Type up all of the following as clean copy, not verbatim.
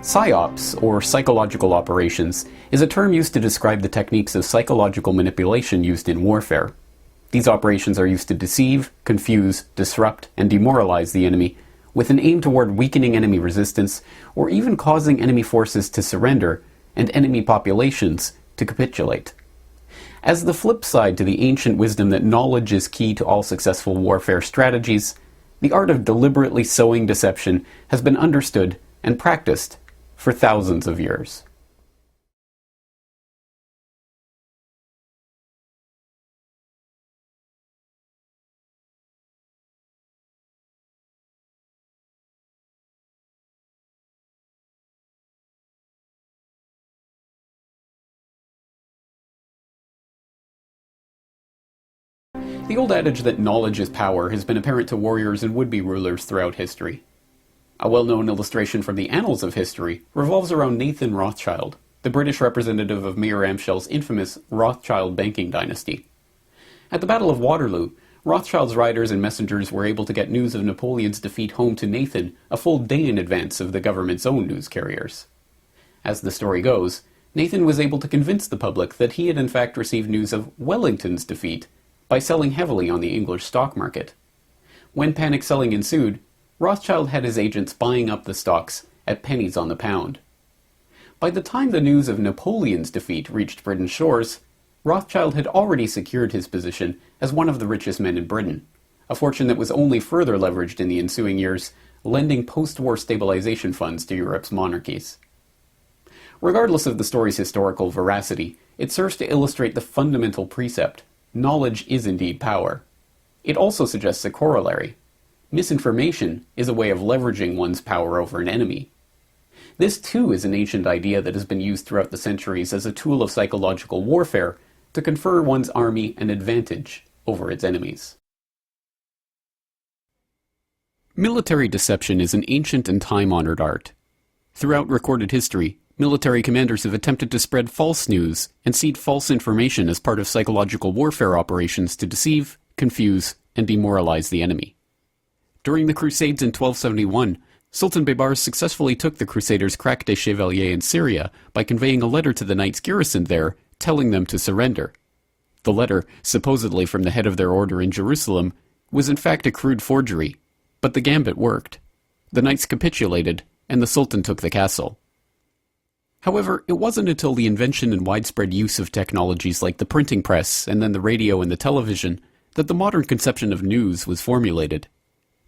PSYOPS, or psychological operations, is a term used to describe the techniques of psychological manipulation used in warfare. These operations are used to deceive, confuse, disrupt, and demoralize the enemy, with an aim toward weakening enemy resistance, or even causing enemy forces to surrender, and enemy populations to capitulate. As the flip side to the ancient wisdom that knowledge is key to all successful warfare strategies, the art of deliberately sowing deception has been understood and practiced for thousands of years. The old adage that knowledge is power has been apparent to warriors and would-be rulers throughout history. A well-known illustration from the annals of history revolves around Nathan Rothschild, the British representative of Mayer Amschel's infamous Rothschild banking dynasty. At the Battle of Waterloo, Rothschild's riders and messengers were able to get news of Napoleon's defeat home to Nathan a full day in advance of the government's own news carriers. As the story goes, Nathan was able to convince the public that he had in fact received news of Wellington's defeat by selling heavily on the English stock market. When panic selling ensued, Rothschild had his agents buying up the stocks at pennies on the pound. By the time the news of Napoleon's defeat reached Britain's shores, Rothschild had already secured his position as one of the richest men in Britain, a fortune that was only further leveraged in the ensuing years, lending post-war stabilization funds to Europe's monarchies. Regardless of the story's historical veracity, it serves to illustrate the fundamental precept: knowledge is indeed power. It also suggests a corollary. Misinformation is a way of leveraging one's power over an enemy. This too is an ancient idea that has been used throughout the centuries as a tool of psychological warfare to confer one's army an advantage over its enemies. Military deception is an ancient and time-honored art. Throughout recorded history, military commanders have attempted to spread false news and seed false information as part of psychological warfare operations to deceive, confuse, and demoralize the enemy. During the Crusades in 1271, Sultan Baybars successfully took the Crusaders' Craque des Chevaliers in Syria by conveying a letter to the knights garrisoned there, telling them to surrender. The letter, supposedly from the head of their order in Jerusalem, was in fact a crude forgery, but the gambit worked. The knights capitulated, and the Sultan took the castle. However, it wasn't until the invention and widespread use of technologies like the printing press and then the radio and the television that the modern conception of news was formulated.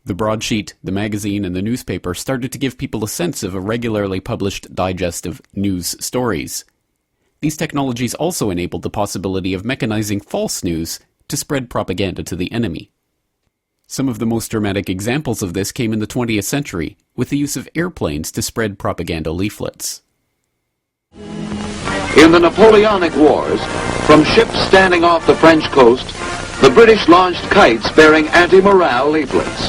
The broadsheet, the magazine, and the newspaper started to give people a sense of a regularly published digest of news stories. These technologies also enabled the possibility of mechanizing false news to spread propaganda to the enemy. Some of the most dramatic examples of this came in the 20th century, with the use of airplanes to spread propaganda leaflets. In the Napoleonic Wars, from ships standing off the French coast, the British launched kites bearing anti-morale leaflets.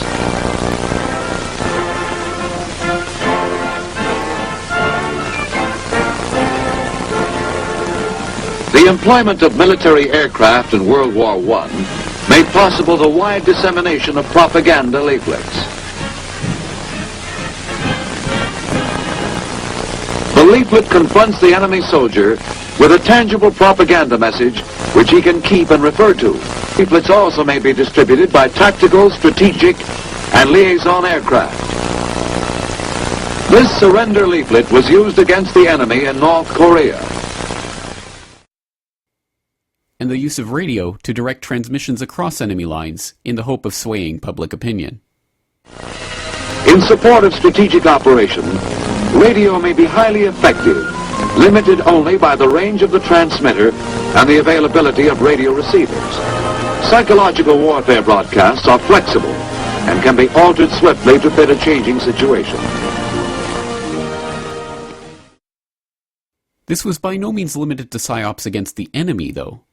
The employment of military aircraft in World War I made possible the wide dissemination of propaganda leaflets. The leaflet confronts the enemy soldier with a tangible propaganda message which he can keep and refer to. Leaflets also may be distributed by tactical, strategic, and liaison aircraft. This surrender leaflet was used against the enemy in North Korea. And the use of radio to direct transmissions across enemy lines in the hope of swaying public opinion. In support of strategic operation, radio may be highly effective, limited only by the range of the transmitter and the availability of radio receivers. Psychological warfare broadcasts are flexible and can be altered swiftly to fit a changing situation. This was by no means limited to PSYOPs against the enemy, though.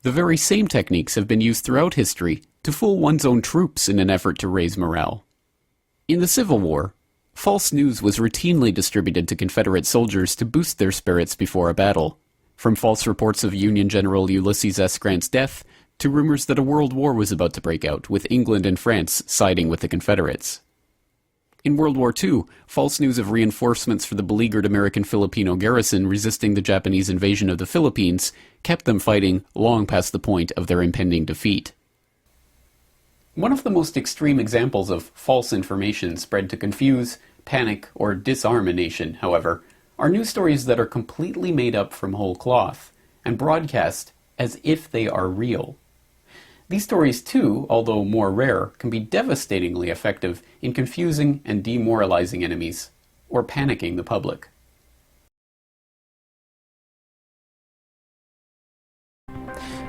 The very same techniques have been used throughout history to fool one's own troops in an effort to raise morale. In the Civil War, false news was routinely distributed to Confederate soldiers to boost their spirits before a battle, from false reports of Union General Ulysses S. Grant's death to rumors that a world war was about to break out, with England and France siding with the Confederates. In World War II, false news of reinforcements for the beleaguered American Filipino garrison resisting the Japanese invasion of the Philippines kept them fighting long past the point of their impending defeat. One of the most extreme examples of false information spread to confuse, panic, or disarm a nation, however, are news stories that are completely made up from whole cloth and broadcast as if they are real. These stories too, although more rare, can be devastatingly effective in confusing and demoralizing enemies, or panicking the public.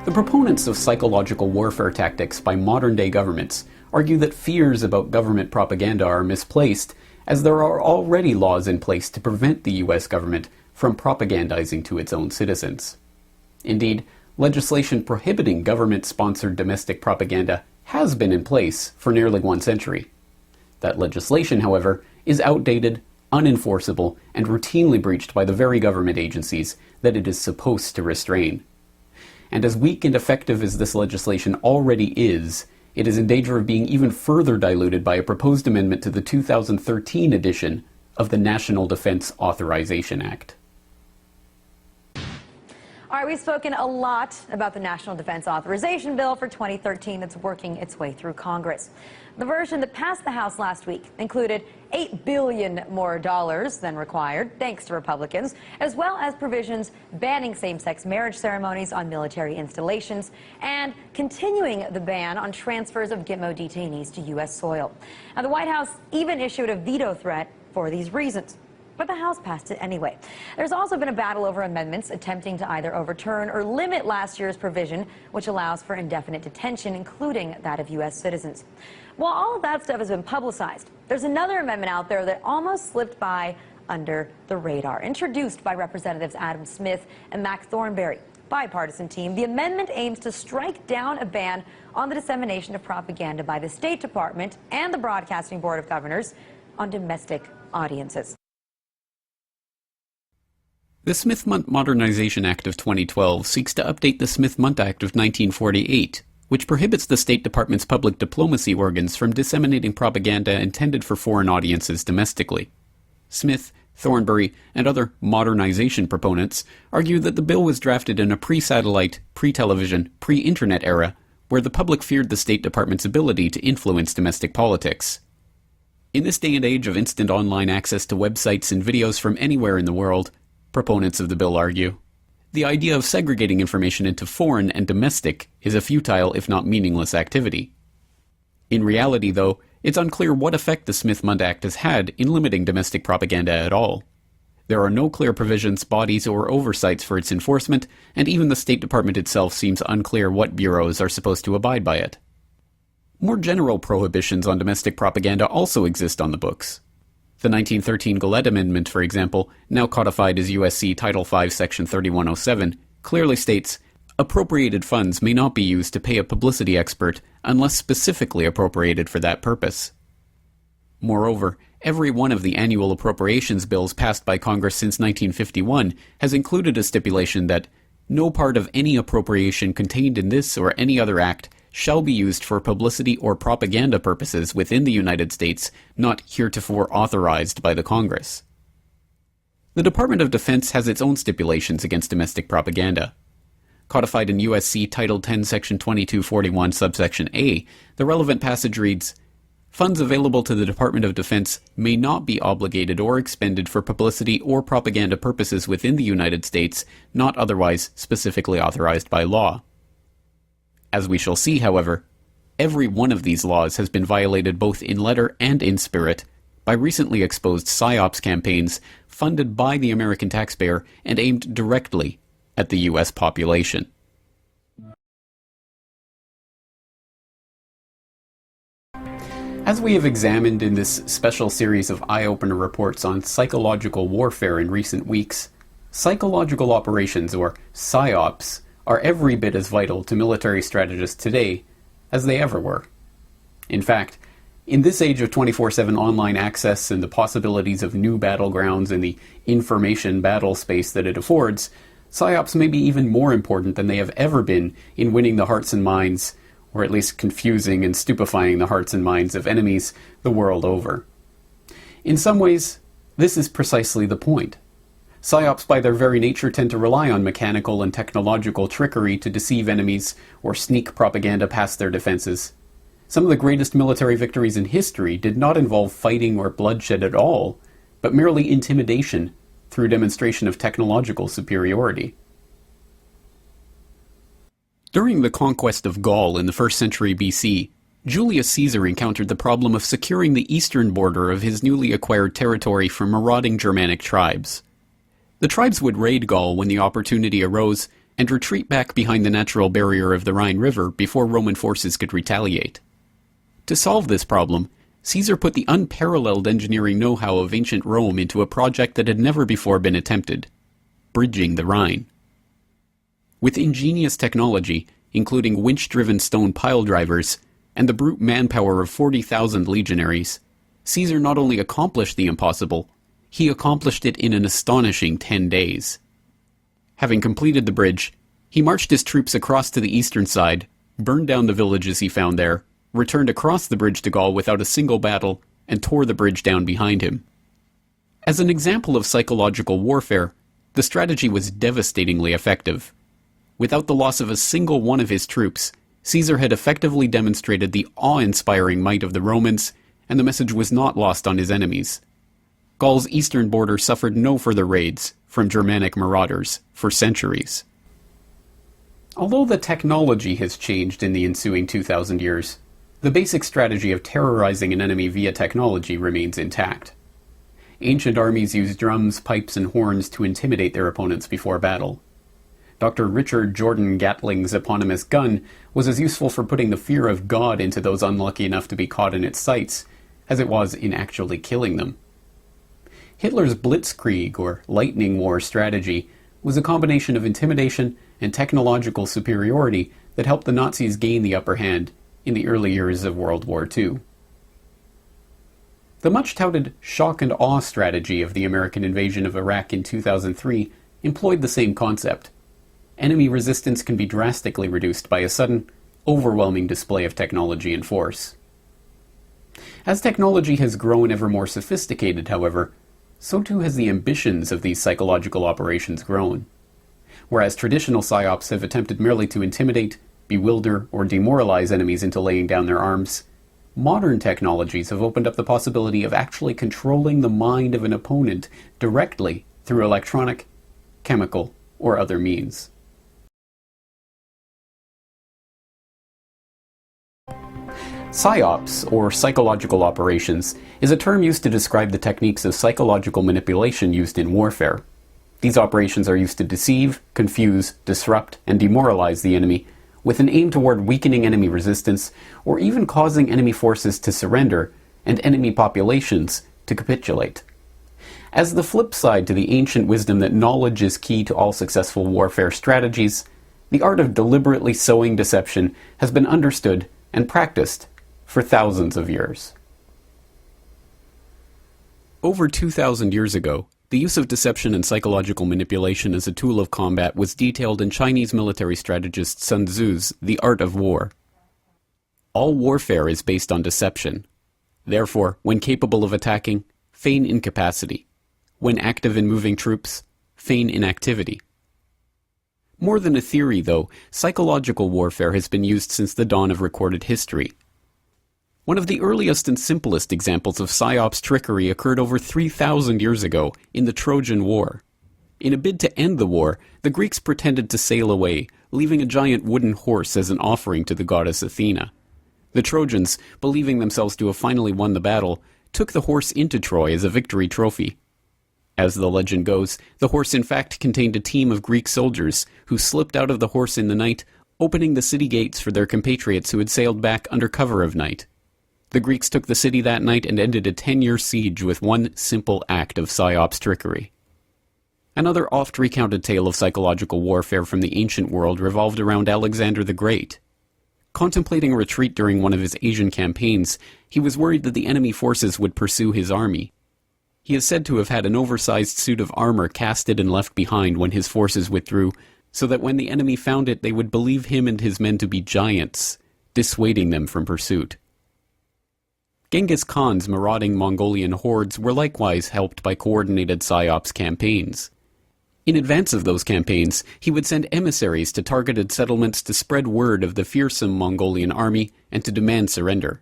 The proponents of psychological warfare tactics by modern-day governments argue that fears about government propaganda are misplaced, as there are already laws in place to prevent the US government from propagandizing to its own citizens. Indeed, legislation prohibiting government-sponsored domestic propaganda has been in place for nearly 1 century. That legislation, however, is outdated, unenforceable, and routinely breached by the very government agencies that it is supposed to restrain. And as weak and effective as this legislation already is, it is in danger of being even further diluted by a proposed amendment to the 2013 edition of the National Defense Authorization Act. All right, we've spoken a lot about the National Defense Authorization Bill for 2013 that's working its way through Congress. The version that passed the House last week included $8 billion more than required, thanks to Republicans, as well as provisions banning same-sex marriage ceremonies on military installations and continuing the ban on transfers of Gitmo detainees to U.S. soil. Now, the White House even issued a veto threat for these reasons. But the House passed it anyway. There's also been a battle over amendments attempting to either overturn or limit last year's provision, which allows for indefinite detention, including that of U.S. citizens. While all of that stuff has been publicized, there's another amendment out there that almost slipped by under the radar. Introduced by Representatives Adam Smith and Mac Thornberry, bipartisan team, the amendment aims to strike down a ban on the dissemination of propaganda by the State Department and the Broadcasting Board of Governors on domestic audiences. The Smith-Mundt Modernization Act of 2012 seeks to update the Smith-Mundt Act of 1948, which prohibits the State Department's public diplomacy organs from disseminating propaganda intended for foreign audiences domestically. Smith, Thornberry, and other modernization proponents argue that the bill was drafted in a pre-satellite, pre-television, pre-internet era where the public feared the State Department's ability to influence domestic politics. In this day and age of instant online access to websites and videos from anywhere in the world, proponents of the bill argue, the idea of segregating information into foreign and domestic is a futile, if not meaningless, activity. In reality, though, it's unclear what effect the Smith-Mundt Act has had in limiting domestic propaganda at all. There are no clear provisions, bodies, or oversights for its enforcement, and even the State Department itself seems unclear what bureaus are supposed to abide by it. More general prohibitions on domestic propaganda also exist on the books. The 1913 Gillette Amendment, for example, now codified as USC Title V, Section 3107, clearly states, appropriated funds may not be used to pay a publicity expert unless specifically appropriated for that purpose. Moreover, every one of the annual appropriations bills passed by Congress since 1951 has included a stipulation that no part of any appropriation contained in this or any other act shall be used for publicity or propaganda purposes within the United States not heretofore authorized by the Congress. The Department of Defense has its own stipulations against domestic propaganda. Codified in USC Title 10, Section 2241, subsection A, the relevant passage reads, funds available to the Department of Defense may not be obligated or expended for publicity or propaganda purposes within the United States not otherwise specifically authorized by law. As we shall see, however, every one of these laws has been violated both in letter and in spirit by recently exposed PSYOPS campaigns funded by the American taxpayer and aimed directly at the U.S. population. As we have examined in this special series of eye-opener reports on psychological warfare in recent weeks, psychological operations, or PSYOPS, are every bit as vital to military strategists today as they ever were. In fact, in this age of 24/7 online access and the possibilities of new battlegrounds in the information battle space that it affords, PSYOPs may be even more important than they have ever been in winning the hearts and minds, or at least confusing and stupefying the hearts and minds of enemies the world over. In some ways, this is precisely the point. PSYOPs by their very nature tend to rely on mechanical and technological trickery to deceive enemies or sneak propaganda past their defenses. Some of the greatest military victories in history did not involve fighting or bloodshed at all, but merely intimidation through demonstration of technological superiority. During the conquest of Gaul in the 1st century BC, Julius Caesar encountered the problem of securing the eastern border of his newly acquired territory from marauding Germanic tribes. The tribes would raid Gaul when the opportunity arose and retreat back behind the natural barrier of the Rhine River before Roman forces could retaliate. To solve this problem, Caesar put the unparalleled engineering know-how of ancient Rome into a project that had never before been attempted: bridging the Rhine. With ingenious technology, including winch-driven stone pile drivers, and the brute manpower of 40,000 legionaries, Caesar not only accomplished the impossible, he accomplished it in an astonishing 10 days. Having completed the bridge, he marched his troops across to the eastern side, burned down the villages he found there, returned across the bridge to Gaul without a single battle, and tore the bridge down behind him. As an example of psychological warfare, the strategy was devastatingly effective. Without the loss of a single one of his troops, Caesar had effectively demonstrated the awe-inspiring might of the Romans, and the message was not lost on his enemies. Gaul's eastern border suffered no further raids from Germanic marauders for centuries. Although the technology has changed in the ensuing 2,000 years, the basic strategy of terrorizing an enemy via technology remains intact. Ancient armies used drums, pipes, and horns to intimidate their opponents before battle. Dr. Richard Jordan Gatling's eponymous gun was as useful for putting the fear of God into those unlucky enough to be caught in its sights as it was in actually killing them. Hitler's Blitzkrieg, or lightning war strategy, was a combination of intimidation and technological superiority that helped the Nazis gain the upper hand in the early years of World War II. The much-touted shock and awe strategy of the American invasion of Iraq in 2003 employed the same concept. Enemy resistance can be drastically reduced by a sudden, overwhelming display of technology and force. As technology has grown ever more sophisticated, however, so too has the ambitions of these psychological operations grown. Whereas traditional PSYOPs have attempted merely to intimidate, bewilder, or demoralize enemies into laying down their arms, modern technologies have opened up the possibility of actually controlling the mind of an opponent directly through electronic, chemical, or other means. PSYOPs, or psychological operations, is a term used to describe the techniques of psychological manipulation used in warfare. These operations are used to deceive, confuse, disrupt, and demoralize the enemy, with an aim toward weakening enemy resistance, or even causing enemy forces to surrender, and enemy populations to capitulate. As the flip side to the ancient wisdom that knowledge is key to all successful warfare strategies, the art of deliberately sowing deception has been understood and practiced for thousands of years. Over 2,000 years ago, the use of deception and psychological manipulation as a tool of combat was detailed in Chinese military strategist Sun Tzu's The Art of War. All warfare is based on deception. Therefore, when capable of attacking, feign incapacity. When active in moving troops, feign inactivity. More than a theory, though, psychological warfare has been used since the dawn of recorded history. One of the earliest and simplest examples of PSYOPs trickery occurred over 3,000 years ago in the Trojan War. In a bid to end the war, the Greeks pretended to sail away, leaving a giant wooden horse as an offering to the goddess Athena. The Trojans, believing themselves to have finally won the battle, took the horse into Troy as a victory trophy. As the legend goes, the horse in fact contained a team of Greek soldiers who slipped out of the horse in the night, opening the city gates for their compatriots who had sailed back under cover of night. The Greeks took the city that night and ended a 10-year siege with one simple act of PSYOPs trickery. Another oft-recounted tale of psychological warfare from the ancient world revolved around Alexander the Great. Contemplating a retreat during one of his Asian campaigns, he was worried that the enemy forces would pursue his army. He is said to have had an oversized suit of armor casted and left behind when his forces withdrew, so that when the enemy found it they would believe him and his men to be giants, dissuading them from pursuit. Genghis Khan's marauding Mongolian hordes were likewise helped by coordinated PSYOPS campaigns. In advance of those campaigns, he would send emissaries to targeted settlements to spread word of the fearsome Mongolian army and to demand surrender.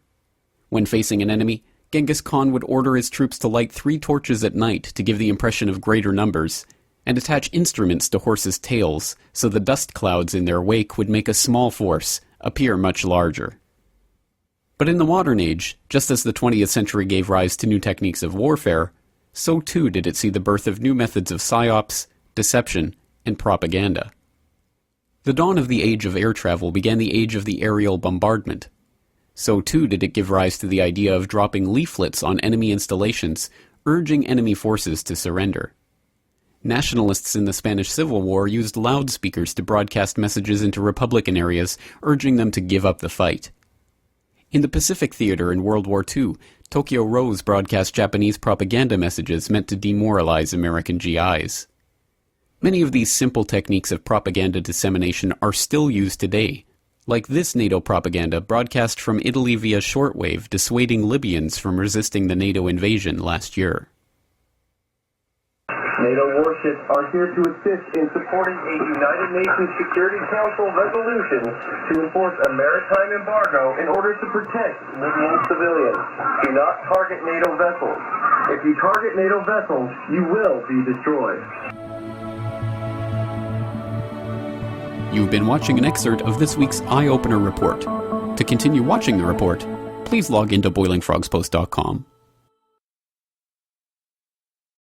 When facing an enemy, Genghis Khan would order his troops to light 3 torches at night to give the impression of greater numbers, and attach instruments to horses' tails so the dust clouds in their wake would make a small force appear much larger. But in the modern age, just as the 20th century gave rise to new techniques of warfare, so too did it see the birth of new methods of PSYOPS, deception, and propaganda. The dawn of the age of air travel began the age of the aerial bombardment. So too did it give rise to the idea of dropping leaflets on enemy installations, urging enemy forces to surrender. Nationalists in the Spanish Civil War used loudspeakers to broadcast messages into Republican areas, urging them to give up the fight. In the Pacific Theater in World War II, Tokyo Rose broadcast Japanese propaganda messages meant to demoralize American GIs. Many of these simple techniques of propaganda dissemination are still used today, like this NATO propaganda broadcast from Italy via shortwave dissuading Libyans from resisting the NATO invasion last year. NATO warships are here to assist in supporting a United Nations Security Council resolution to enforce a maritime embargo in order to protect Libyan civilians. Do not target NATO vessels. If you target NATO vessels, you will be destroyed. You've been watching an excerpt of this week's Eye Opener report. To continue watching the report, please log into boilingfrogspost.com.